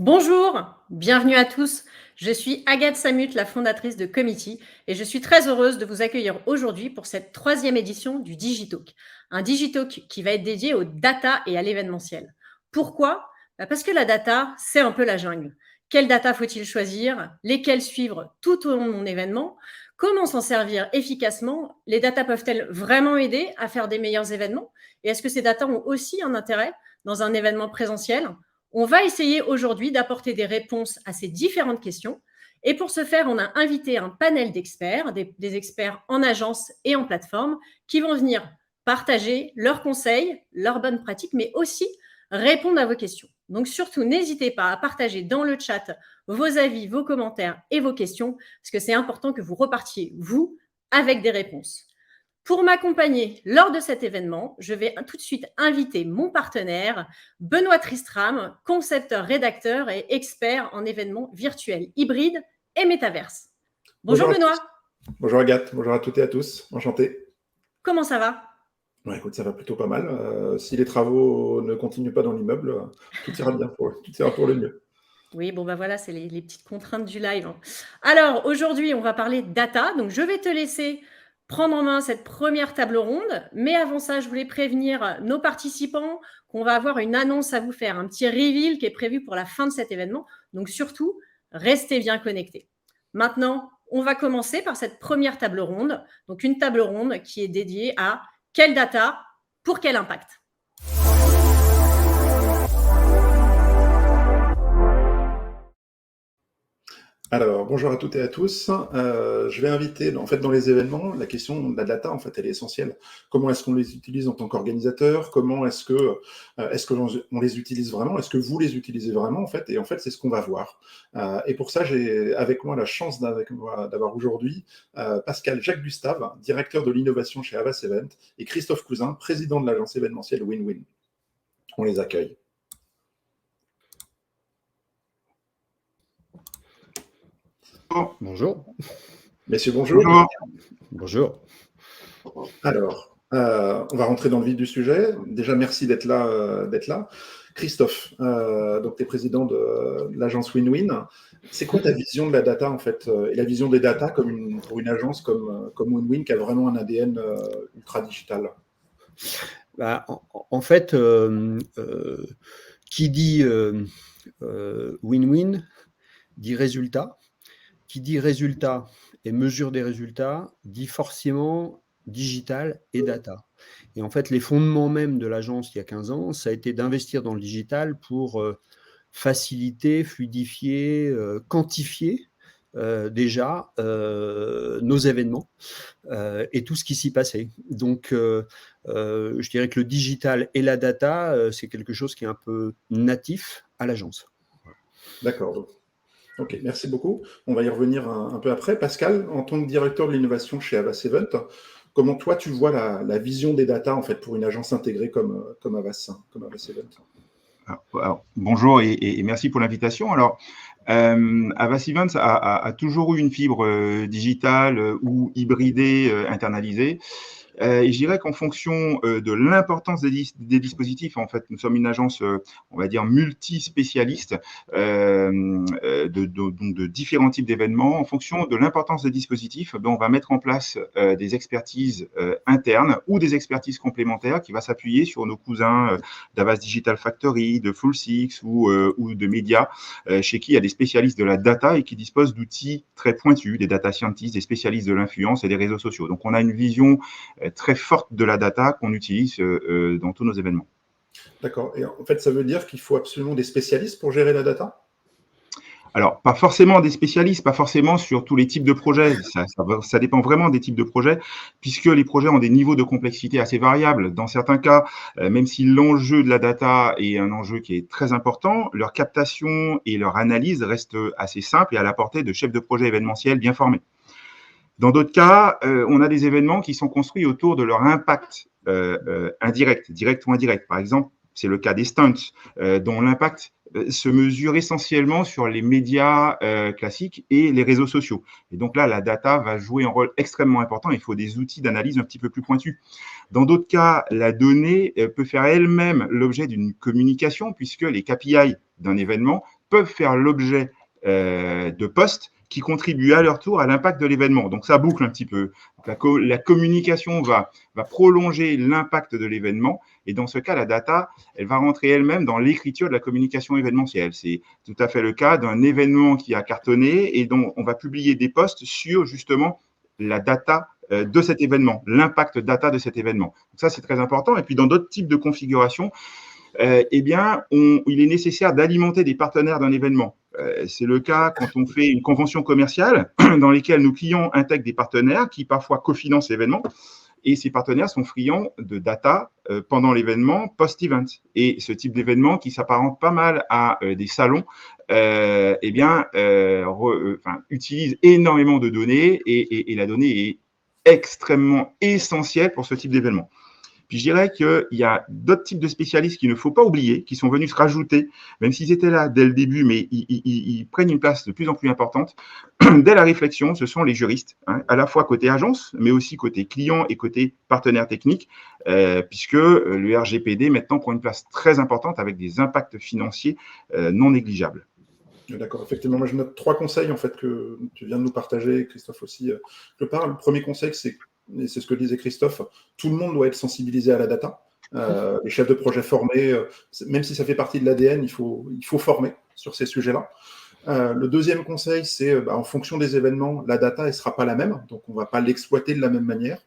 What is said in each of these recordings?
Bonjour, bienvenue à tous. Je suis Agathe Samut, la fondatrice de Comity, et je suis très heureuse de vous accueillir aujourd'hui pour cette troisième édition du Digitalk. Un Digitalk qui va être dédié aux data et à l'événementiel. Pourquoi? Parce que la data, c'est un peu la jungle. Quelle data faut-il choisir? Lesquelles suivre tout au long de mon événement? Comment s'en servir efficacement? Les data peuvent-elles vraiment aider à faire des meilleurs événements? Et est-ce que ces data ont aussi un intérêt dans un événement présentiel? On va essayer aujourd'hui d'apporter des réponses à ces différentes questions. Et pour ce faire, on a invité un panel d'experts, des experts en agence et en plateforme, qui vont venir partager leurs conseils, leurs bonnes pratiques, mais aussi répondre à vos questions. Donc surtout, n'hésitez pas à partager dans le chat vos avis, vos commentaires et vos questions, parce que c'est important que vous repartiez, vous, avec des réponses. Pour m'accompagner lors de cet événement, je vais tout de suite inviter mon partenaire, Benoît Tristram, concepteur, rédacteur et expert en événements virtuels, hybrides et métaverses. Bonjour Bonjour à Benoît. tous. Bonjour Agathe, bonjour à toutes et à tous, enchanté. Comment ça va? Ouais, écoute, ça va plutôt pas mal. Si les travaux ne continuent pas dans l'immeuble, tout ira bien, tout ira pour le mieux. Oui, bon, voilà, c'est les petites contraintes du live. Alors, aujourd'hui, on va parler data. Donc, je vais te laisser prendre en main cette première table ronde. Mais avant ça, je voulais prévenir nos participants qu'on va avoir une annonce à vous faire, un petit reveal qui est prévu pour la fin de cet événement. Donc, surtout, restez bien connectés. Maintenant, on va commencer par cette première table ronde. Donc, une table ronde qui est dédiée à quelle data pour quel impact. Alors, bonjour à toutes et à tous. Je vais inviter, en fait, dans les événements, la question de la data, en fait, elle est essentielle. Comment est-ce qu'on les utilise en tant qu'organisateur? Comment est-ce que on les utilise vraiment? Est-ce que vous les utilisez vraiment, en fait? Et en fait, c'est ce qu'on va voir. Et pour ça, j'ai avec moi la chance d'avoir aujourd'hui Pascal Jacques Gustave, directeur de l'innovation chez Havas Event, et Christophe Cousin, président de l'agence événementielle Win-Win. On les accueille. Bonjour. Messieurs, bonjour. Bonjour. Alors, on va rentrer dans le vif du sujet. Déjà, merci d'être là. Christophe, donc tu es président de l'agence Win-Win. C'est quoi ta vision de la data, en fait, et la vision des data pour une agence comme Win-Win qui a vraiment un ADN ultra digital? En fait, qui dit Win-Win dit résultat. Qui dit résultat et mesure des résultats dit forcément digital et data. Et en fait, les fondements même de l'agence il y a 15 ans, ça a été d'investir dans le digital pour faciliter, fluidifier, quantifier déjà nos événements et tout ce qui s'y passait. Donc, je dirais que le digital et la data, c'est quelque chose qui est un peu natif à l'agence. D'accord. Ok, merci beaucoup. On va y revenir un peu après. Pascal, en tant que directeur de l'innovation chez Havas Event, comment toi tu vois la vision des data en fait pour une agence intégrée comme Havas Event? Bonjour et merci pour l'invitation. Alors, Havas Events a toujours eu une fibre digitale ou hybridée internalisée. Et je dirais qu'en fonction de l'importance des dispositifs, en fait, nous sommes une agence, on va dire, multispécialiste, donc de différents types d'événements. En fonction de l'importance des dispositifs, on va mettre en place des expertises internes ou des expertises complémentaires qui va s'appuyer sur nos cousins d'Havas Digital Factory, de Full Six ou de Média, chez qui il y a des spécialistes de la data et qui disposent d'outils très pointus, des data scientists, des spécialistes de l'influence et des réseaux sociaux. Donc, on a une vision très forte de la data qu'on utilise dans tous nos événements. D'accord. Et en fait, ça veut dire qu'il faut absolument des spécialistes pour gérer la data? Alors, pas forcément des spécialistes, pas forcément sur tous les types de projets. Ça dépend vraiment des types de projets, puisque les projets ont des niveaux de complexité assez variables. Dans certains cas, même si l'enjeu de la data est un enjeu qui est très important, leur captation et leur analyse restent assez simples et à la portée de chefs de projet événementiels bien formés. Dans d'autres cas, on a des événements qui sont construits autour de leur impact indirect, direct ou indirect. Par exemple, c'est le cas des stunts, dont l'impact se mesure essentiellement sur les médias classiques et les réseaux sociaux. Et donc là, la data va jouer un rôle extrêmement important. Il faut des outils d'analyse un petit peu plus pointus. Dans d'autres cas, la donnée peut faire elle-même l'objet d'une communication, puisque les KPI d'un événement peuvent faire l'objet de posts qui contribuent à leur tour à l'impact de l'événement. Donc, ça boucle un petit peu. La communication va prolonger l'impact de l'événement. Et dans ce cas, la data, elle va rentrer elle-même dans l'écriture de la communication événementielle. C'est tout à fait le cas d'un événement qui a cartonné et dont on va publier des posts sur justement la data de cet événement, l'impact data de cet événement. Donc ça, c'est très important. Et puis, dans d'autres types de configurations, eh bien, il est nécessaire d'alimenter des partenaires d'un événement. C'est le cas quand on fait une convention commerciale dans laquelle nos clients intègrent des partenaires qui parfois cofinancent l'événement. Et ces partenaires sont friands de data pendant l'événement, post-event. Et ce type d'événement qui s'apparente pas mal à des salons, eh bien, utilise énormément de données et la donnée est extrêmement essentielle pour ce type d'événement. Puis je dirais qu'il y a d'autres types de spécialistes qu'il ne faut pas oublier, qui sont venus se rajouter, même s'ils étaient là dès le début, mais ils prennent une place de plus en plus importante. Dès la réflexion, ce sont les juristes, hein, à la fois côté agence, mais aussi côté client et côté partenaire technique, puisque le RGPD maintenant prend une place très importante avec des impacts financiers non négligeables. D'accord, effectivement, moi je note 3 conseils en fait que tu viens de nous partager, Christophe aussi le parle. Le premier conseil, et c'est ce que disait Christophe, tout le monde doit être sensibilisé à la data. Les chefs de projet formés, même si ça fait partie de l'ADN, il faut former sur ces sujets-là. Le deuxième conseil, c'est en fonction des événements, la data, elle ne sera pas la même, donc on ne va pas l'exploiter de la même manière.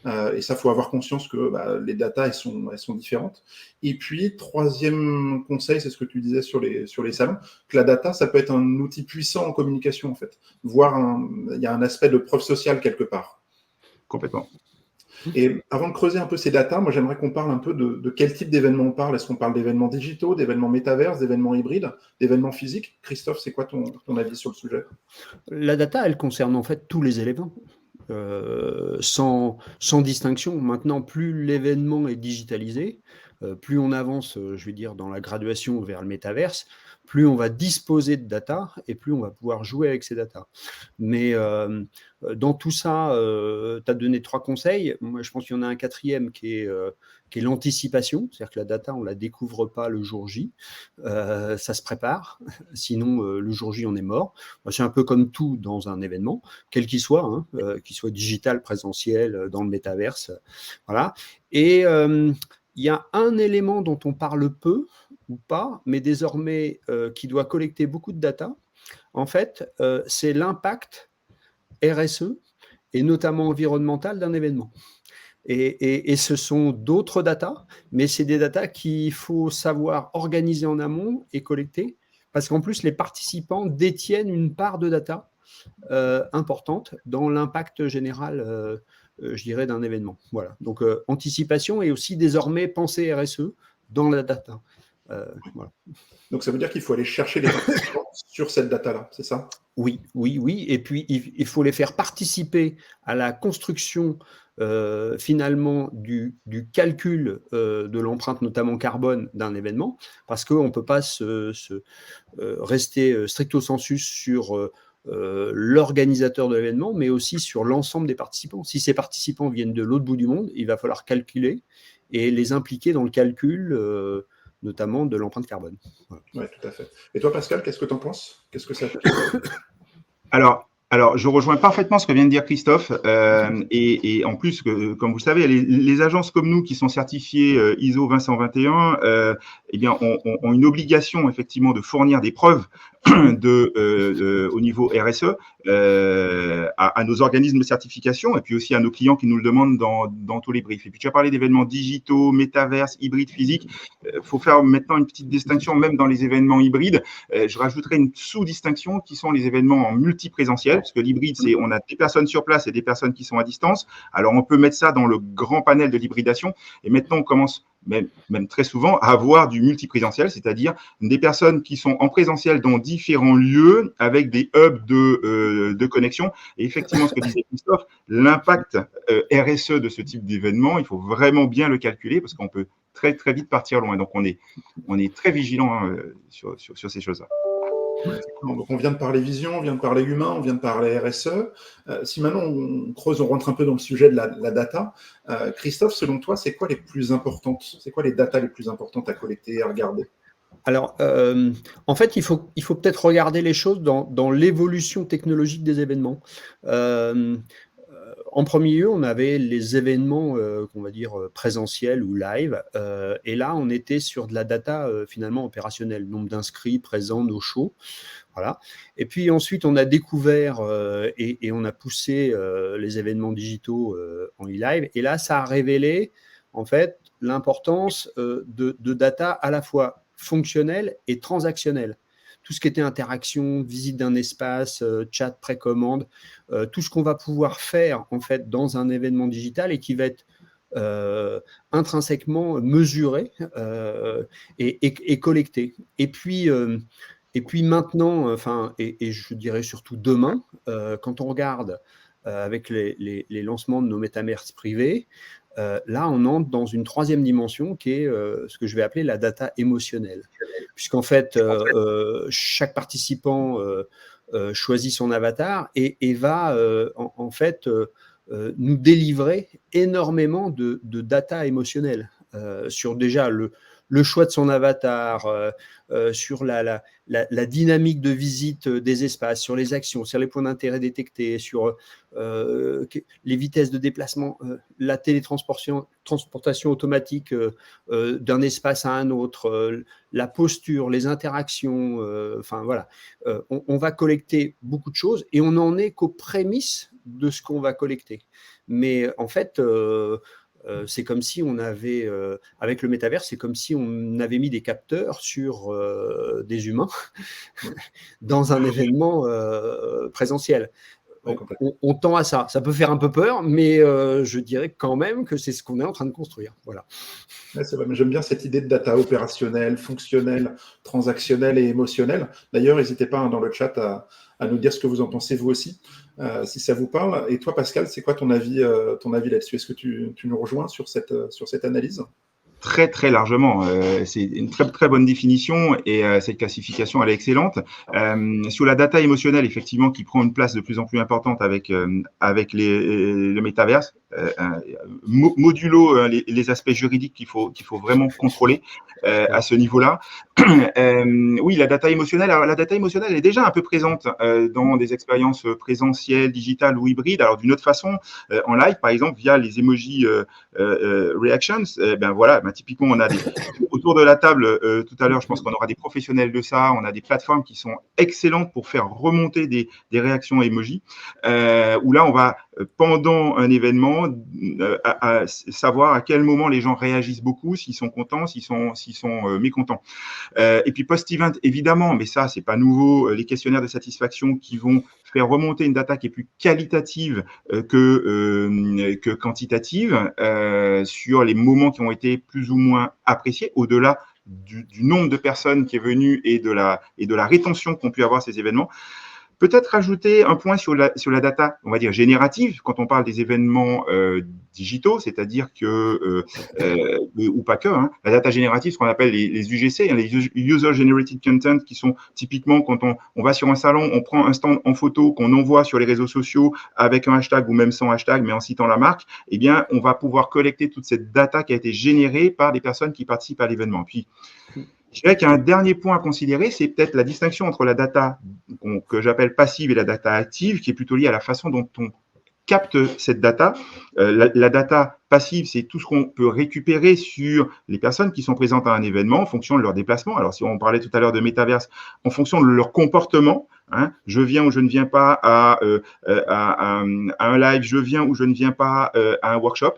Et ça, il faut avoir conscience que les datas, elles sont différentes. Et puis, troisième conseil, c'est ce que tu disais sur les salons, que la data, ça peut être un outil puissant en communication, en fait. Il y a un aspect de preuve sociale quelque part. Complètement. Et avant de creuser un peu ces datas, moi, j'aimerais qu'on parle un peu de quel type d'événements on parle. Est-ce qu'on parle d'événements digitaux, d'événements métaverses, d'événements hybrides, d'événements physiques? Christophe, c'est quoi ton avis sur le sujet? La data, elle concerne en fait tous les éléments. Sans distinction. Maintenant, plus l'événement est digitalisé, plus on avance, je vais dire, dans la graduation vers le métaverse, plus on va disposer de data et plus on va pouvoir jouer avec ces data. Mais dans tout ça, tu as donné 3 conseils. Moi, je pense qu'il y en a un 4e qui est l'anticipation, c'est-à-dire que la data, on ne la découvre pas le jour J, ça se prépare, sinon le jour J, on est mort. C'est un peu comme tout dans un événement, quel qu'il soit, hein, qu'il soit digital, présentiel, dans le métaverse. Voilà. Et il y a un élément dont on parle peu ou pas, mais désormais qui doit collecter beaucoup de data. En fait, c'est l'impact RSE et notamment environnemental d'un événement. Et ce sont d'autres data, mais c'est des data qu'il faut savoir organiser en amont et collecter, parce qu'en plus, les participants détiennent une part de data importante dans l'impact général, je dirais, d'un événement. Voilà. Donc, anticipation et aussi désormais penser RSE dans la data. Voilà. Donc, ça veut dire qu'il faut aller chercher les participants sur cette data-là, c'est ça? Oui. Et puis, il faut les faire participer à la construction finalement du calcul de l'empreinte, notamment carbone, d'un événement, parce qu'on ne peut pas rester stricto sensu sur l'organisateur de l'événement, mais aussi sur l'ensemble des participants. Si ces participants viennent de l'autre bout du monde, il va falloir calculer et les impliquer dans le calcul notamment de l'empreinte carbone. Voilà. Oui, tout à fait. Et toi, Pascal, qu'est-ce que tu en penses? Qu'est-ce que ça fait? Alors, je rejoins parfaitement ce que vient de dire Christophe. Et en plus, comme vous le savez, les agences comme nous qui sont certifiées ISO 20121, eh bien, ont une obligation effectivement de fournir des preuves au niveau RSE à nos organismes de certification et puis aussi à nos clients qui nous le demandent dans tous les briefs. Et puis, tu as parlé d'événements digitaux, métaverses, hybrides, physiques. Faut faire maintenant une petite distinction même dans les événements hybrides. Je rajouterai une sous-distinction qui sont les événements en multiprésentiel, parce que l'hybride, c'est on a des personnes sur place et des personnes qui sont à distance. Alors, on peut mettre ça dans le grand panel de l'hybridation. Et maintenant, on commence même très souvent à avoir du multiprésentiel, c'est-à-dire des personnes qui sont en présentiel dans différents lieux avec des hubs de connexion. Et effectivement, ce que disait Christophe, l'impact RSE de ce type d'événement, il faut vraiment bien le calculer parce qu'on peut très, très vite partir loin. Donc, on est très vigilant sur ces choses-là. Donc, on vient de parler vision, on vient de parler humain, on vient de parler RSE. Si maintenant on creuse, on rentre un peu dans le sujet de la data, Christophe, selon toi, c'est quoi les plus importantes? C'est quoi les datas les plus importantes à collecter et à regarder? Alors, en fait, il faut peut-être regarder les choses dans l'évolution technologique des événements. En premier lieu, on avait les événements, qu'on va dire, présentiels ou live, et là, on était sur de la data, finalement opérationnelle, nombre d'inscrits, présents, no show, voilà. Et puis ensuite, on a découvert, et on a poussé, les événements digitaux, en e-live, et là, ça a révélé, en fait, l'importance, de data à la fois fonctionnelle et transactionnelle. Tout ce qui était interaction, visite d'un espace, chat, précommande, tout ce qu'on va pouvoir faire, en fait, dans un événement digital et qui va être, intrinsèquement mesuré, et collecté. Et puis maintenant, enfin, et je dirais surtout demain, quand on regarde, avec les lancements de nos métamers privés, là, on entre dans une troisième dimension qui est, ce que je vais appeler la data émotionnelle. Puisqu'en fait, chaque participant, choisit son avatar et va, en fait, nous délivrer énormément de data émotionnelle, sur déjà le choix de son avatar, sur la dynamique de visite, des espaces, sur les actions, sur les points d'intérêt détectés, sur, les vitesses de déplacement, la transportation automatique, d'un espace à un autre, la posture, les interactions, enfin voilà. On va collecter beaucoup de choses et on n'en est qu'aux prémices de ce qu'on va collecter. Mais en fait, c'est comme si on avait, avec le métavers, c'est comme si on avait mis des capteurs sur, des humains dans un événement, présentiel. Ouais, complètement. On tend à ça. Ça peut faire un peu peur, mais je dirais quand même que c'est ce qu'on est en train de construire. Voilà. Ouais, c'est vrai, mais j'aime bien cette idée de data opérationnelle, fonctionnelle, transactionnelle et émotionnelle. D'ailleurs, n'hésitez pas dans le chat à nous dire ce que vous en pensez vous aussi, si ça vous parle. Et toi, Pascal, c'est quoi ton avis là-dessus? Est-ce que tu nous rejoins sur cette analyse? Très, très largement. C'est une très, très bonne définition et cette classification, elle est excellente. Sur la data émotionnelle, effectivement, qui prend une place de plus en plus importante avec le métaverse, modulo les aspects juridiques qu'il faut vraiment contrôler à ce niveau-là. Oui, la data émotionnelle. Alors, la data émotionnelle est déjà un peu présente dans des expériences présentielles, digitales ou hybrides. Alors, d'une autre façon, en live, par exemple, via les emojis reactions, ben voilà, typiquement, on a autour de la table tout à l'heure, je pense qu'on aura des professionnels de ça, on a des plateformes qui sont excellentes pour faire remonter des réactions emoji, où là, on va, pendant un événement, à savoir à quel moment les gens réagissent beaucoup, s'ils sont contents, s'ils sont mécontents. Et puis post-event, évidemment, mais ça, c'est pas nouveau, les questionnaires de satisfaction qui vont faire remonter une data qui est plus qualitative que quantitative sur les moments qui ont été plus ou moins appréciés, au-delà du nombre de personnes qui est venu et de la rétention qu'ont pu avoir ces événements. Peut-être rajouter un point sur la data, on va dire générative, quand on parle des événements digitaux, c'est-à-dire que, ou pas que, hein, la data générative, ce qu'on appelle les UGC, hein, les User Generated Content, qui sont typiquement quand on va sur un salon, on prend un stand en photo qu'on envoie sur les réseaux sociaux avec un hashtag ou même sans hashtag, mais en citant la marque, eh bien, on va pouvoir collecter toute cette data qui a été générée par des personnes qui participent à l'événement. Puis, je dirais qu'il y a un dernier point à considérer, c'est peut-être la distinction entre la data que j'appelle passive et la data active, qui est plutôt liée à la façon dont on capte cette data. La data passive, c'est tout ce qu'on peut récupérer sur les personnes qui sont présentes à un événement en fonction de leur déplacement. Alors, si on parlait tout à l'heure de métaverse, en fonction de leur comportement, hein, je viens ou je ne viens pas à un live, je viens ou je ne viens pas à un workshop.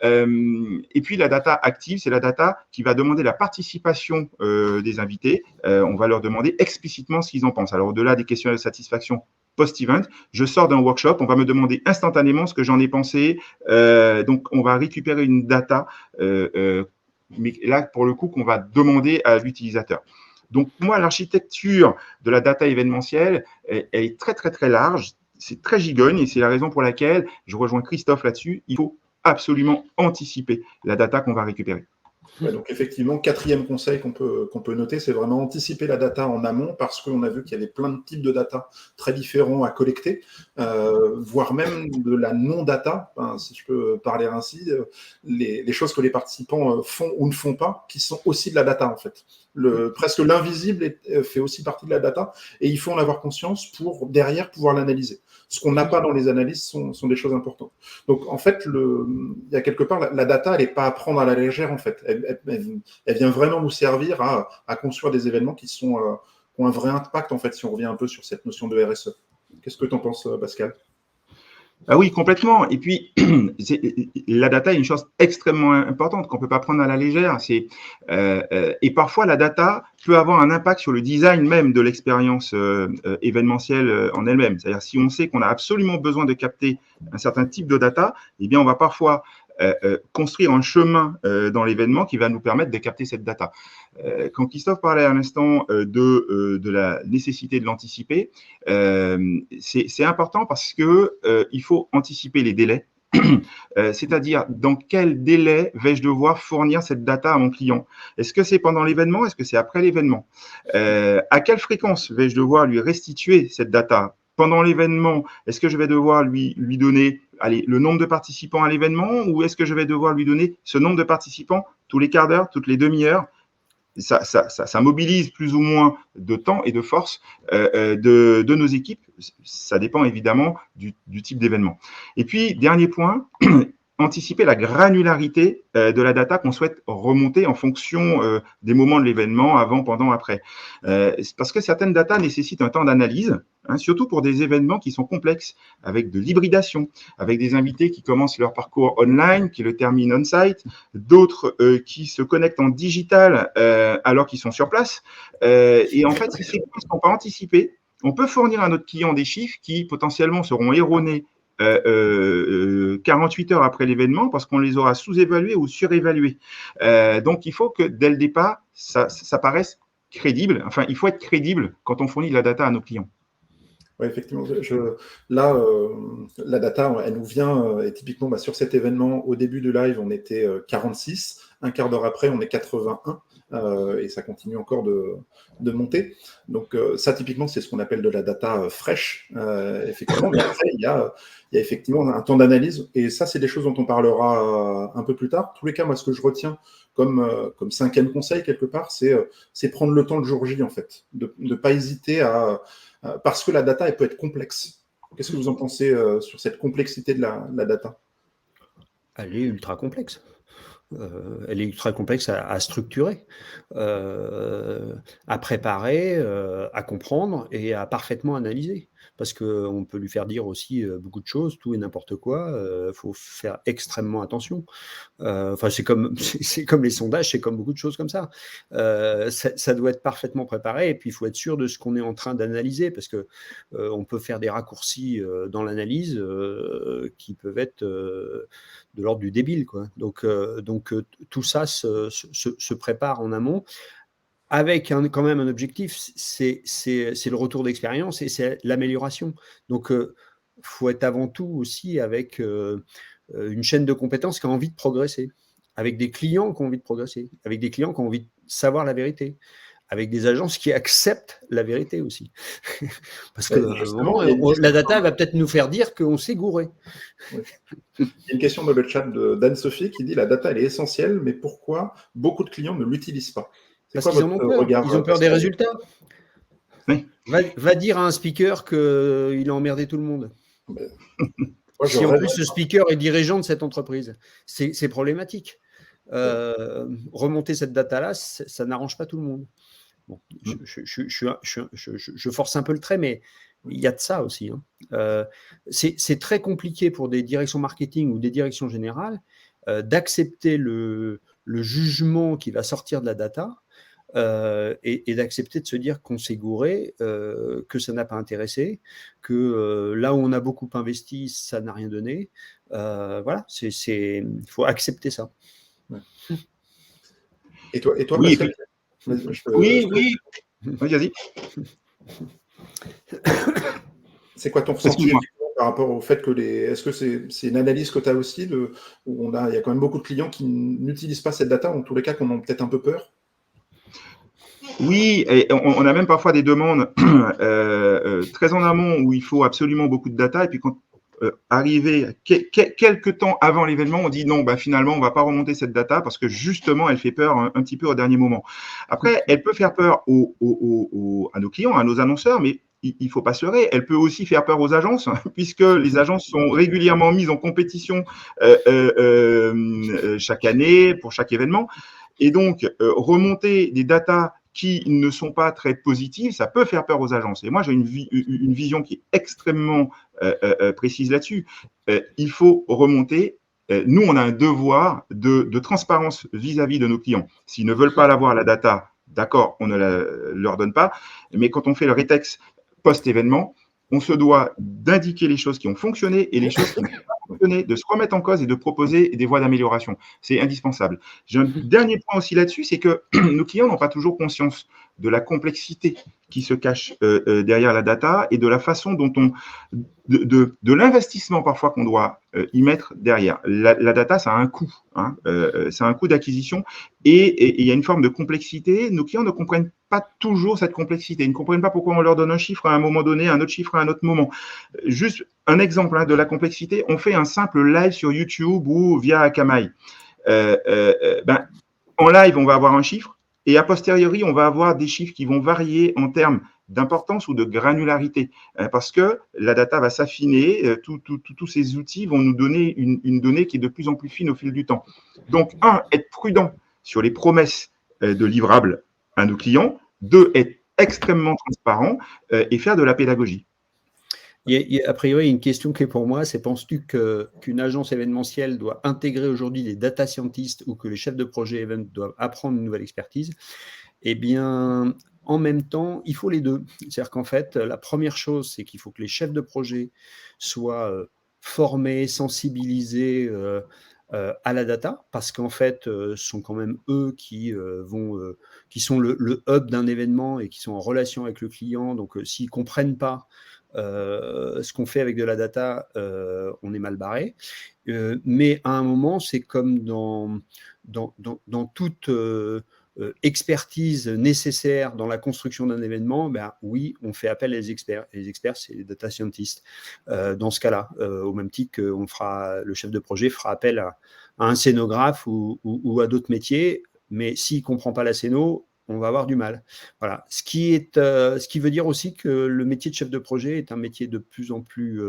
Et puis, la data active, c'est la data qui va demander la participation des invités. On va leur demander explicitement ce qu'ils en pensent. Alors, au-delà des questions de satisfaction post-event, je sors d'un workshop, on va me demander instantanément ce que j'en ai pensé. Donc, on va récupérer une data, mais là, pour le coup, qu'on va demander à l'utilisateur. Donc, moi, l'architecture de la data événementielle, elle est très, très, très large. C'est très gigogne et c'est la raison pour laquelle je rejoins Christophe là-dessus. Il faut absolument anticiper la data qu'on va récupérer. Ouais, donc effectivement, quatrième conseil qu'on peut noter, c'est vraiment anticiper la data en amont parce qu'on a vu qu'il y avait plein de types de data très différents à collecter, voire même de la non-data, hein, si je peux parler ainsi, les choses que les participants font ou ne font pas, qui sont aussi de la data en fait. presque l'invisible fait aussi partie de la data, et il faut en avoir conscience pour, derrière, pouvoir l'analyser. Ce qu'on n'a pas dans les analyses sont des choses importantes. Donc, en fait, il y a quelque part, la data, elle n'est pas à prendre à la légère, en fait. Elle vient vraiment nous servir à construire des événements qui ont un vrai impact, en fait, si on revient un peu sur cette notion de RSE. Qu'est-ce que tu en penses, Pascal ? Ah oui, complètement. Et puis, la data est une chose extrêmement importante qu'on ne peut pas prendre à la légère. Et parfois, la data peut avoir un impact sur le design même de l'expérience événementielle en elle-même. C'est-à-dire, si on sait qu'on a absolument besoin de capter un certain type de data, eh bien, on va parfois construire un chemin dans l'événement qui va nous permettre de capter cette data. Quand Christophe parlait à l'instant de la nécessité de l'anticiper, c'est important parce que il faut anticiper les délais. C'est-à-dire dans quel délai vais-je devoir fournir cette data à mon client? Est-ce que c'est pendant l'événement? Est-ce que c'est après l'événement? À quelle fréquence vais-je devoir lui restituer cette data? Pendant l'événement, est-ce que je vais devoir lui donner le nombre de participants à l'événement, ou est-ce que je vais devoir lui donner ce nombre de participants tous les quarts d'heure, toutes les demi-heures? Ça mobilise plus ou moins de temps et de force de nos équipes. Ça dépend évidemment du type d'événement. Et puis, dernier point, anticiper la granularité de la data qu'on souhaite remonter en fonction des moments de l'événement, avant, pendant, après. Parce que certaines datas nécessitent un temps d'analyse, surtout pour des événements qui sont complexes, avec de l'hybridation, avec des invités qui commencent leur parcours online, qui le terminent on-site, d'autres qui se connectent en digital alors qu'ils sont sur place. Et en fait, si ces choses sont pas anticipées, on peut fournir à notre client des chiffres qui potentiellement seront erronés 48 heures après l'événement parce qu'on les aura sous-évalués ou surévalués. Donc, il faut que dès le départ, ça paraisse crédible. Enfin, il faut être crédible quand on fournit de la data à nos clients. Oui, effectivement. Là, la data, elle nous vient, et typiquement, sur cet événement, au début du live, on était 46. Un quart d'heure après, on est 81. Et ça continue encore de monter. Donc, ça, typiquement, c'est ce qu'on appelle de la data fraîche, effectivement. Mais après, il y a effectivement un temps d'analyse. Et ça, c'est des choses dont on parlera un peu plus tard. En tous les cas, moi, ce que je retiens comme 5e conseil, quelque part, c'est prendre le temps le jour J, en fait. De ne pas hésiter parce que la data, elle peut être complexe. Qu'est-ce que vous en pensez sur cette complexité de la data? Elle est ultra complexe. Elle est ultra complexe à structurer, à préparer, à comprendre et à parfaitement analyser. Parce qu'on peut lui faire dire aussi beaucoup de choses, tout et n'importe quoi. Faut faire extrêmement attention. Enfin, c'est comme les sondages, c'est comme beaucoup de choses comme ça. Ça doit être parfaitement préparé, et puis il faut être sûr de ce qu'on est en train d'analyser, parce que on peut faire des raccourcis dans l'analyse qui peuvent être de l'ordre du débile, quoi. Donc tout ça se prépare en amont, avec quand même un objectif, c'est le retour d'expérience et c'est l'amélioration. Donc, faut être avant tout aussi avec une chaîne de compétences qui a envie de progresser, avec des clients qui ont envie de progresser, avec des clients qui ont envie de savoir la vérité, avec des agences qui acceptent la vérité aussi. Parce que la data va peut-être nous faire dire qu'on s'est gouré. Oui. Il y a une question dans le chat d'Anne-Sophie qui dit: la data, elle est essentielle, mais pourquoi beaucoup de clients ne l'utilisent pas? Parce qu'ils en ont peur. Ils ont peur des résultats. Oui. Va dire à un speaker qu'il a emmerdé tout le monde. Si en plus le speaker est dirigeant de cette entreprise, c'est problématique. Remonter cette data-là, ça n'arrange pas tout le monde. Bon, je force un peu le trait, mais il y a de ça aussi. C'est très compliqué pour des directions marketing ou des directions générales d'accepter le jugement qui va sortir de la data, et d'accepter de se dire qu'on s'est gouré, que ça n'a pas intéressé, que là où on a beaucoup investi, ça n'a rien donné. Voilà, il faut accepter ça. Ouais. Et toi, oui, Pascal, oui. Vas-y. C'est quoi ton ressenti par rapport au fait que est-ce que c'est une analyse que tu as aussi où il y a quand même beaucoup de clients qui n'utilisent pas cette data, ou en tous les cas qu'on a peut-être un peu peur? Oui, et on a même parfois des demandes très en amont où il faut absolument beaucoup de data, et puis quand arrivé quelques temps avant l'événement, on dit non, finalement, on ne va pas remonter cette data parce que justement, elle fait peur un petit peu au dernier moment. Après, elle peut faire peur à nos clients, à nos annonceurs, mais il ne faut pas se leurrer. Elle peut aussi faire peur aux agences, puisque les agences sont régulièrement mises en compétition chaque année pour chaque événement. Et donc, remonter des datas qui ne sont pas très positives, ça peut faire peur aux agences. Et moi, j'ai une vision qui est extrêmement précise là-dessus. Il faut remonter. Nous, on a un devoir de transparence vis-à-vis de nos clients. S'ils ne veulent pas l'avoir, la data, d'accord, on ne leur donne pas. Mais quand on fait le rétex post-événement, on se doit d'indiquer les choses qui ont fonctionné et les choses qui n'ont pas fonctionné, de se remettre en cause et de proposer des voies d'amélioration. C'est indispensable. J'ai un dernier point aussi là-dessus, c'est que nos clients n'ont pas toujours conscience de la complexité qui se cache derrière la data et de la façon dont de l'investissement parfois qu'on doit y mettre derrière. La data, ça a un coût, hein, ça a un coût d'acquisition et il y a une forme de complexité. Nos clients ne comprennent pas toujours cette complexité. Ils ne comprennent pas pourquoi on leur donne un chiffre à un moment donné, un autre chiffre à un autre moment. Juste un exemple de la complexité, on fait un simple live sur YouTube ou via Akamai. En live, on va avoir un chiffre et a posteriori, on va avoir des chiffres qui vont varier en termes d'importance ou de granularité, parce que la data va s'affiner, tous ces outils vont nous donner une donnée qui est de plus en plus fine au fil du temps. Donc, être prudent sur les promesses de livrables à nos clients. 2, être extrêmement transparent et faire de la pédagogie. A priori, une question qui est pour moi, c'est penses-tu qu'une agence événementielle doit intégrer aujourd'hui des data scientists ou que les chefs de projet event doivent apprendre une nouvelle expertise? Eh bien, en même temps, il faut les deux. C'est-à-dire qu'en fait, la première chose, c'est qu'il faut que les chefs de projet soient formés, sensibilisés à la data, parce qu'en fait, ce sont quand même eux qui sont le hub d'un événement et qui sont en relation avec le client. Donc, s'ils ne comprennent pas ce qu'on fait avec de la data, on est mal barré. Mais à un moment, c'est comme dans toute expertise nécessaire dans la construction d'un événement, oui, on fait appel à des experts. Et les experts, c'est les data scientists. Dans ce cas-là, au même titre que le chef de projet fera appel à un scénographe ou à d'autres métiers, mais s'il ne comprend pas la scéno, on va avoir du mal. Voilà. Ce qui veut dire aussi que le métier de chef de projet est un métier de plus en plus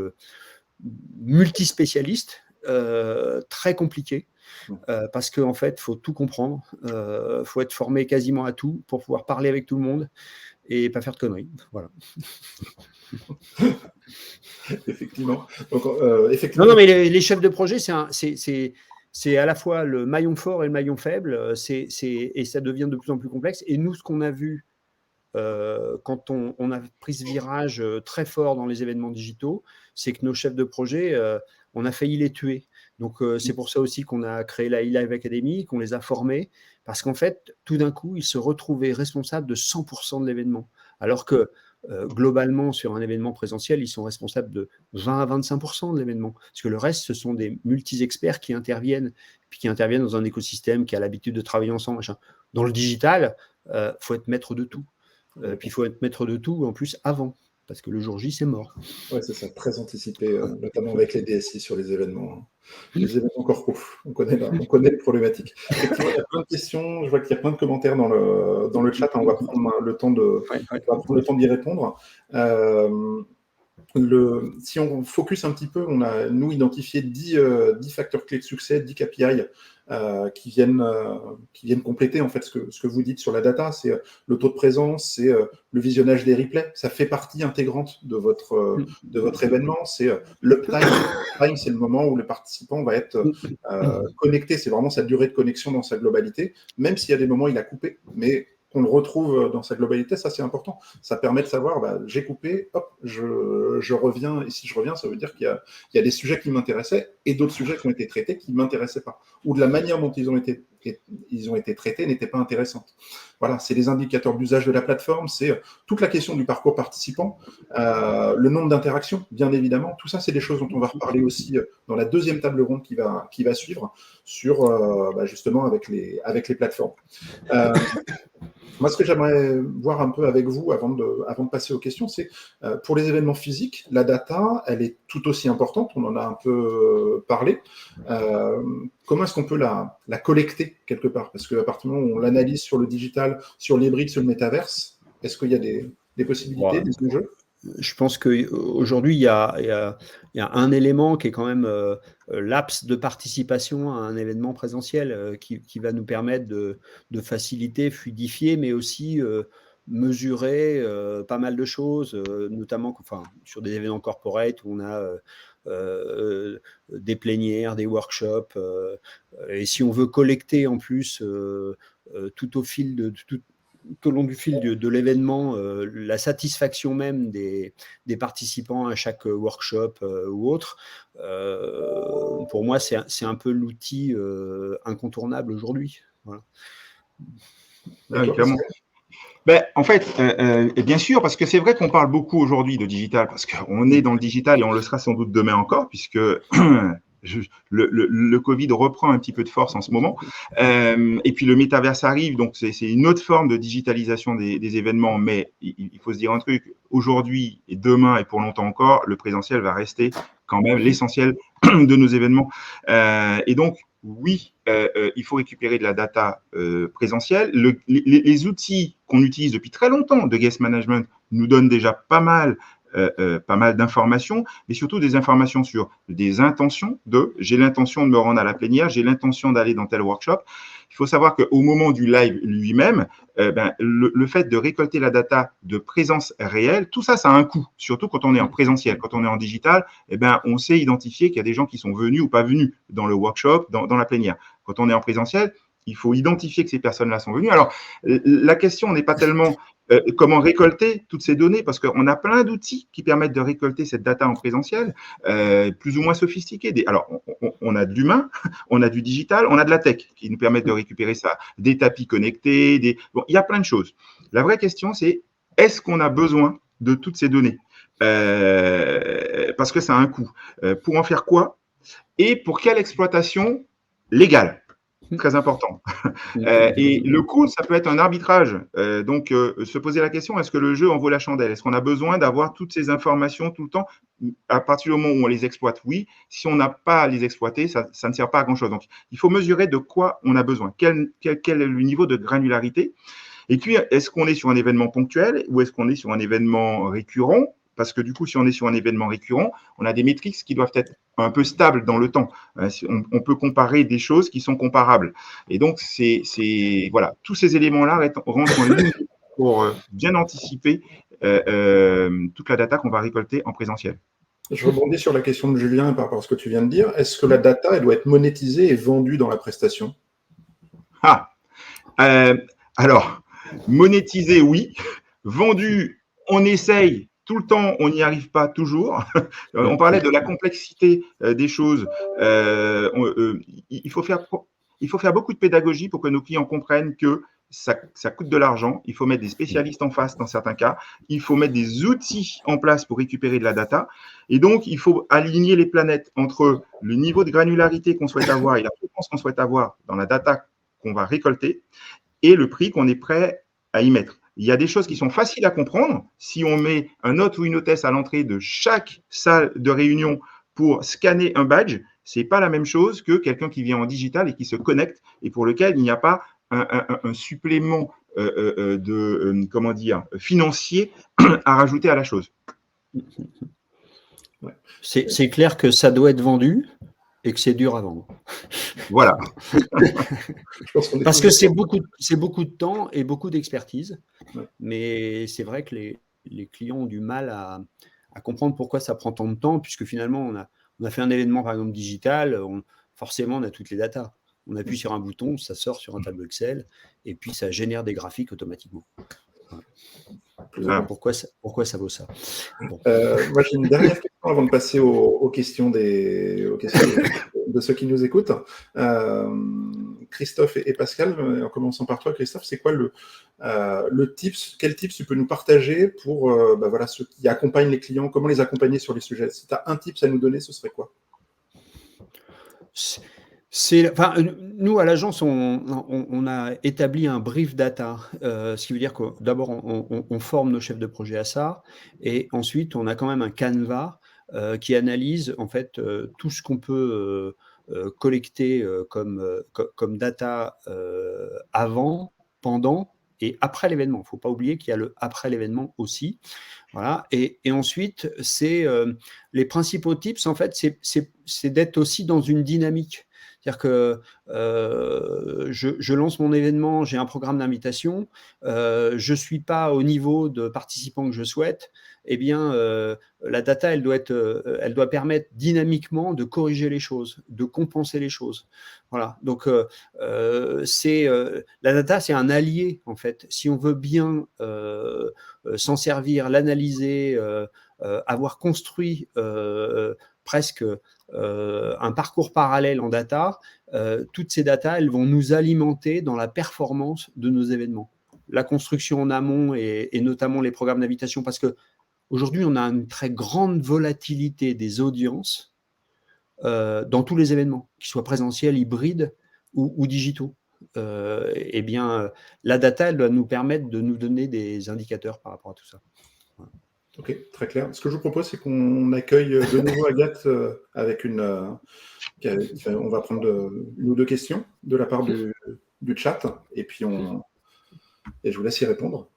multispécialiste, très compliqué, parce qu'en fait, il faut tout comprendre, faut être formé quasiment à tout pour pouvoir parler avec tout le monde et pas faire de conneries. Voilà. Effectivement. Donc, effectivement. Non, mais les chefs de projet, c'est à la fois le maillon fort et le maillon faible, et ça devient de plus en plus complexe. Et nous, ce qu'on a vu quand on a pris ce virage très fort dans les événements digitaux, c'est que nos chefs de projet, on a failli les tuer. Donc, c'est pour ça aussi qu'on a créé la eLive Academy, qu'on les a formés, parce qu'en fait, tout d'un coup, ils se retrouvaient responsables de 100% de l'événement. Alors que globalement, sur un événement présentiel, ils sont responsables de 20 à 25% de l'événement. Parce que le reste, ce sont des multi-experts qui interviennent, puis qui interviennent dans un écosystème qui a l'habitude de travailler ensemble. Machin. Dans le digital, faut être maître de tout. Puis il faut être maître de tout, en plus, avant. Parce que le jour J, c'est mort. Oui, c'est ça, très anticipé, notamment avec les DSI sur les événements. Les événements corpo, on connaît les problématiques. Effectivement, il y a plein de questions, je vois qu'il y a plein de commentaires dans le chat, on va prendre le temps d'y répondre. Si on focus un petit peu, on a, nous, identifié 10 facteurs clés de succès, 10 KPI qui viennent compléter en fait ce que vous dites sur la data. C'est le taux de présence, c'est le visionnage des replays. Ça fait partie intégrante de votre événement. C'est l'uptime. L'uptime, c'est le moment où le participant va être connecté. C'est vraiment sa durée de connexion dans sa globalité. Même s'il y a des moments où il a coupé, mais qu'on le retrouve dans sa globalité, ça c'est important. Ça permet de savoir, j'ai coupé, hop, je reviens, et si je reviens, ça veut dire qu'il y a des sujets qui m'intéressaient et d'autres sujets qui ont été traités qui ne m'intéressaient pas, ou de la manière dont ils ont été ils ont été traités n'étaient pas intéressantes. Voilà, c'est les indicateurs d'usage de la plateforme, c'est toute la question du parcours participant, le nombre d'interactions, bien évidemment. Tout ça, c'est des choses dont on va reparler aussi dans la deuxième table ronde qui va suivre sur justement avec les plateformes. Moi, ce que j'aimerais voir un peu avec vous avant de passer aux questions, c'est pour les événements physiques, la data, elle est tout aussi importante, on en a un peu parlé. Comment est-ce qu'on peut la collecter quelque part? Parce qu'à partir du moment où on l'analyse sur le digital, sur les briques, sur le métaverse, est-ce qu'il y a des possibilités, des enjeux? Je pense qu'aujourd'hui, il y a un élément qui est quand même l'apse de participation à un événement présentiel qui va nous permettre de faciliter, fluidifier, mais aussi mesurer pas mal de choses, notamment sur des événements corporate où on a des plénières, des workshops. Et si on veut collecter en plus tout au long du fil de l'événement, la satisfaction même des participants à chaque workshop ou autre, pour moi, c'est un peu l'outil incontournable aujourd'hui. Voilà. Oui, clairement. En fait, et bien sûr, parce que c'est vrai qu'on parle beaucoup aujourd'hui de digital, parce qu'on est dans le digital et on le sera sans doute demain encore, puisque le Covid reprend un petit peu de force en ce moment. Et puis le métaverse arrive, donc c'est une autre forme de digitalisation des événements, mais il faut se dire un truc, aujourd'hui et demain et pour longtemps encore, le présentiel va rester quand même l'essentiel de nos événements. Et donc, oui, il faut récupérer de la data présentielle. Les outils qu'on utilise depuis très longtemps de guest management nous donnent déjà pas mal d'informations, mais surtout des informations sur des intentions j'ai l'intention de me rendre à la plénière, j'ai l'intention d'aller dans tel workshop. Il faut savoir qu'au moment du live lui-même, le fait de récolter la data de présence réelle, tout ça, ça a un coût, surtout quand on est en présentiel. Quand on est en digital, on sait identifier qu'il y a des gens qui sont venus ou pas venus dans le workshop, dans la plénière. Quand on est en présentiel, il faut identifier que ces personnes-là sont venues. Alors, la question n'est pas tellement comment récolter toutes ces données, parce qu'on a plein d'outils qui permettent de récolter cette data en présentiel, plus ou moins sophistiqués. Alors, on a de l'humain, on a du digital, on a de la tech qui nous permettent de récupérer ça, des tapis connectés, bon, il y a plein de choses. La vraie question, c'est est-ce qu'on a besoin de toutes ces données parce que ça a un coût. Pour en faire quoi? Et pour quelle exploitation légale? Très important. Et le coût, ça peut être un arbitrage. Donc, se poser la question, est-ce que le jeu en vaut la chandelle? Est-ce qu'on a besoin d'avoir toutes ces informations tout le temps? À partir du moment où on les exploite, oui. Si on n'a pas à les exploiter, ça ne sert pas à grand-chose. Donc, il faut mesurer de quoi on a besoin. Quel est le niveau de granularité? Et puis, est-ce qu'on est sur un événement ponctuel ou est-ce qu'on est sur un événement récurrent? Parce que du coup, si on est sur un événement récurrent, on a des métriques qui doivent être un peu stables dans le temps. On peut comparer des choses qui sont comparables. Et donc, voilà, tous ces éléments-là rentrent en ligne pour bien anticiper toute la data qu'on va récolter en présentiel. Je rebondis sur la question de Julien par rapport à ce que tu viens de dire. Est-ce que la data, elle doit être monétisée et vendue dans la prestation? Alors, monétisée, oui. Vendue, on essaye. Tout le temps, on n'y arrive pas toujours. On parlait de la complexité des choses. Il faut faire beaucoup de pédagogie pour que nos clients comprennent que ça coûte de l'argent. Il faut mettre des spécialistes en face dans certains cas. Il faut mettre des outils en place pour récupérer de la data. Et donc, il faut aligner les planètes entre le niveau de granularité qu'on souhaite avoir et la fréquence qu'on souhaite avoir dans la data qu'on va récolter et le prix qu'on est prêt à y mettre. Il y a des choses qui sont faciles à comprendre. Si on met un hôte ou une hôtesse à l'entrée de chaque salle de réunion pour scanner un badge, ce n'est pas la même chose que quelqu'un qui vient en digital et qui se connecte et pour lequel il n'y a pas un supplément financier à rajouter à la chose. C'est clair que ça doit être vendu et que c'est dur à vendre. Voilà. Parce que c'est beaucoup de temps et beaucoup d'expertise. Ouais. Mais c'est vrai que les clients ont du mal à comprendre pourquoi ça prend tant de temps, puisque finalement, on a fait un événement, par exemple, digital, forcément, on a toutes les datas. On appuie sur un bouton, ça sort sur un tableau Excel, et puis ça génère des graphiques automatiquement. Ouais. Pourquoi ça vaut ça? Bon. Moi, j'ai une dernière question avant de passer aux questions de ceux qui nous écoutent. Christophe et Pascal, en commençant par toi, Christophe, c'est quoi le tips, quel tips tu peux nous partager pour ceux qui accompagnent les clients, comment les accompagner sur les sujets? Si tu as un tips à nous donner, ce serait quoi? Nous, à l'agence, on a établi un brief data, ce qui veut dire que d'abord, on forme nos chefs de projet à ça, et ensuite, on a quand même un canevas qui analyse en fait tout ce qu'on peut collecter comme data avant, pendant et après l'événement. Il ne faut pas oublier qu'il y a le après l'événement aussi. Voilà. Et ensuite, les principaux tips, en fait, c'est d'être aussi dans une dynamique. C'est-à-dire que je lance mon événement, j'ai un programme d'invitation, je ne suis pas au niveau de participants que je souhaite, eh bien, la data, elle doit permettre dynamiquement de corriger les choses, de compenser les choses. Voilà. Donc, la data, c'est un allié, en fait. Si on veut bien s'en servir, l'analyser, avoir construit presque un parcours parallèle en data, toutes ces datas, elles vont nous alimenter dans la performance de nos événements. La construction en amont et notamment les programmes d'invitation, parce qu'aujourd'hui, on a une très grande volatilité des audiences dans tous les événements, qu'ils soient présentiels, hybrides ou digitaux. Eh bien, la data, elle doit nous permettre de nous donner des indicateurs par rapport à tout ça. Voilà. Ok, très clair. Ce que je vous propose, c'est qu'on accueille de nouveau Agathe avec on va prendre une ou deux questions de la part du chat, et puis et je vous laisse y répondre.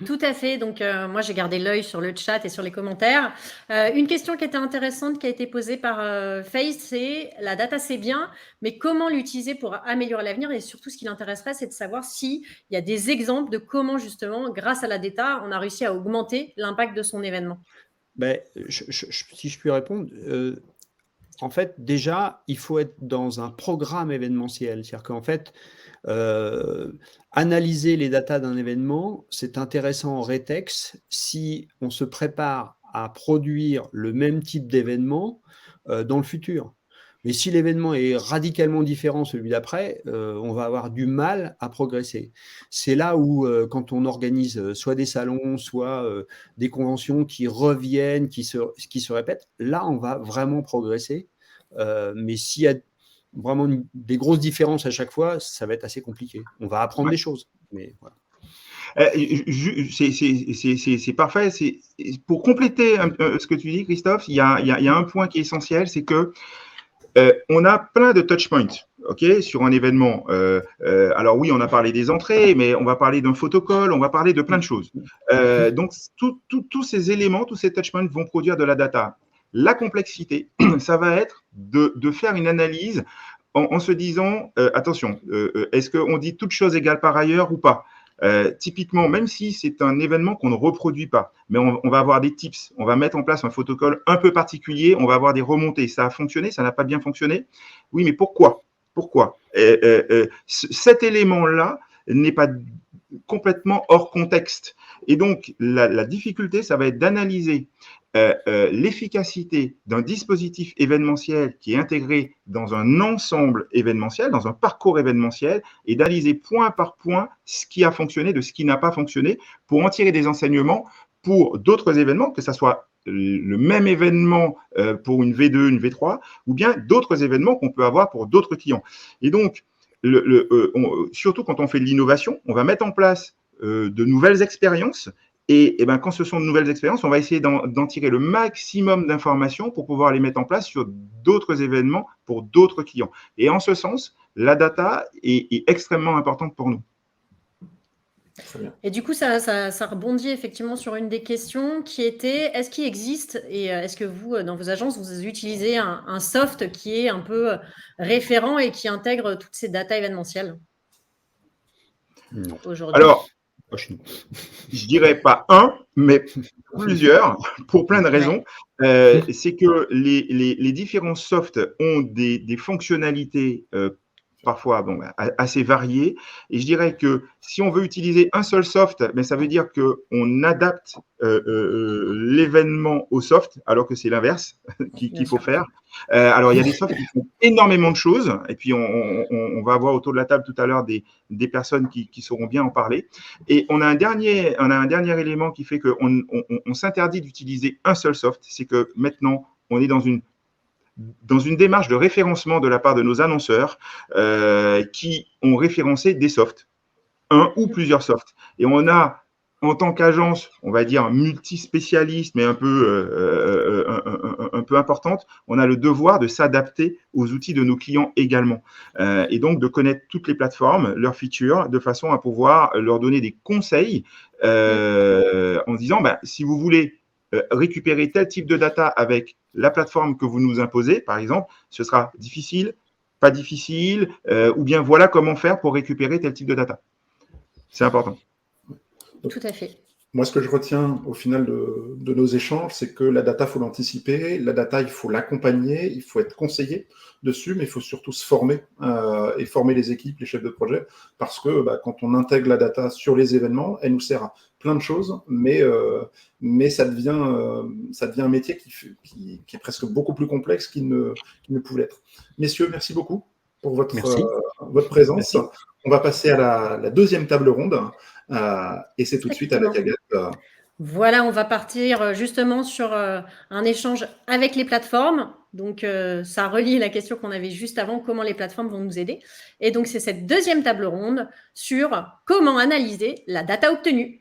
Tout à fait. Donc, moi, j'ai gardé l'œil sur le chat et sur les commentaires. Une question qui était intéressante, qui a été posée par Face, c'est la data, c'est bien, mais comment l'utiliser pour améliorer l'avenir? Et surtout, ce qui l'intéresserait, c'est de savoir s'il y a des exemples de comment, justement, grâce à la data, on a réussi à augmenter l'impact de son événement. Si je puis répondre, en fait, déjà, il faut être dans un programme événementiel. C'est-à-dire qu'en fait, analyser les datas d'un événement, c'est intéressant en rétex si on se prépare à produire le même type d'événement dans le futur. Mais si l'événement est radicalement différent, celui d'après, on va avoir du mal à progresser. C'est là où, quand on organise soit des salons, soit des conventions qui reviennent, qui se répètent, là, on va vraiment progresser. Mais s'il y a vraiment des grosses différences à chaque fois, ça va être assez compliqué. On va apprendre des choses, mais voilà. C'est parfait. Pour compléter ce que tu dis, Christophe, il y a un point qui est essentiel, c'est que on a plein de touch points, sur un événement. Alors oui, on a parlé des entrées, mais on va parler d'un photocall, on va parler de plein de choses. Donc tous ces éléments, tous ces touch points vont produire de la data. La complexité, ça va être de faire une analyse en se disant, attention, est-ce qu'on dit toutes choses égales par ailleurs ou pas? Typiquement, même si c'est un événement qu'on ne reproduit pas, mais on va avoir des tips, on va mettre en place un photocall un peu particulier, on va avoir des remontées. Ça a fonctionné, ça n'a pas bien fonctionné. Oui, mais pourquoi? Cet élément-là n'est pas complètement hors contexte. Et donc, la difficulté, ça va être d'analyser l'efficacité d'un dispositif événementiel qui est intégré dans un ensemble événementiel, dans un parcours événementiel, et d'analyser point par point ce qui a fonctionné de ce qui n'a pas fonctionné pour en tirer des enseignements pour d'autres événements, que ce soit le même événement pour une V2, une V3, ou bien d'autres événements qu'on peut avoir pour d'autres clients. Et donc, surtout quand on fait de l'innovation, on va mettre en place de nouvelles expériences. Et quand ce sont de nouvelles expériences, on va essayer d'en tirer le maximum d'informations pour pouvoir les mettre en place sur d'autres événements pour d'autres clients. Et en ce sens, la data est extrêmement importante pour nous. Et du coup, ça rebondit effectivement sur une des questions qui était, est-ce qu'il existe et est-ce que vous, dans vos agences, vous utilisez un soft qui est un peu référent et qui intègre toutes ces datas événementielles aujourd'hui? Alors, je dirais pas un, mais plusieurs, pour plein de raisons. C'est que les différents softs ont des fonctionnalités parfois assez variées. Et je dirais que si on veut utiliser un seul soft, mais ça veut dire qu'on adapte l'événement au soft, alors que c'est l'inverse qu'il faut faire. Alors, il y a des softs qui font énormément de choses, et puis on va avoir autour de la table tout à l'heure des personnes qui sauront bien en parler. Et on a un dernier élément qui fait qu'on s'interdit d'utiliser un seul soft, c'est que maintenant, on est dans une démarche de référencement de la part de nos annonceurs qui ont référencé des softs, un ou plusieurs softs. Et on a, en tant qu'agence, on va dire multispécialiste, mais un peu importante, on a le devoir de s'adapter aux outils de nos clients également. Et donc, de connaître toutes les plateformes, leurs features, de façon à pouvoir leur donner des conseils en disant, si vous voulez récupérer tel type de data avec la plateforme que vous nous imposez, par exemple, ce sera difficile, pas difficile, ou bien voilà comment faire pour récupérer tel type de data. C'est important. Tout à fait. Moi, ce que je retiens au final de nos échanges, c'est que la data, il faut l'anticiper, la data, il faut l'accompagner, il faut être conseillé dessus, mais il faut surtout se former et former les équipes, les chefs de projet, parce que quand on intègre la data sur les événements, elle nous sert à plein de choses, mais ça devient un métier qui est presque beaucoup plus complexe qu'il ne pouvait l'être. Messieurs, merci beaucoup pour votre présence. Merci. On va passer à la deuxième table ronde. Et c'est tout de suite avec Agathe. Voilà, on va partir justement sur un échange avec les plateformes. Donc, ça relie la question qu'on avait juste avant, comment les plateformes vont nous aider. Et donc, c'est cette deuxième table ronde sur comment analyser la data obtenue.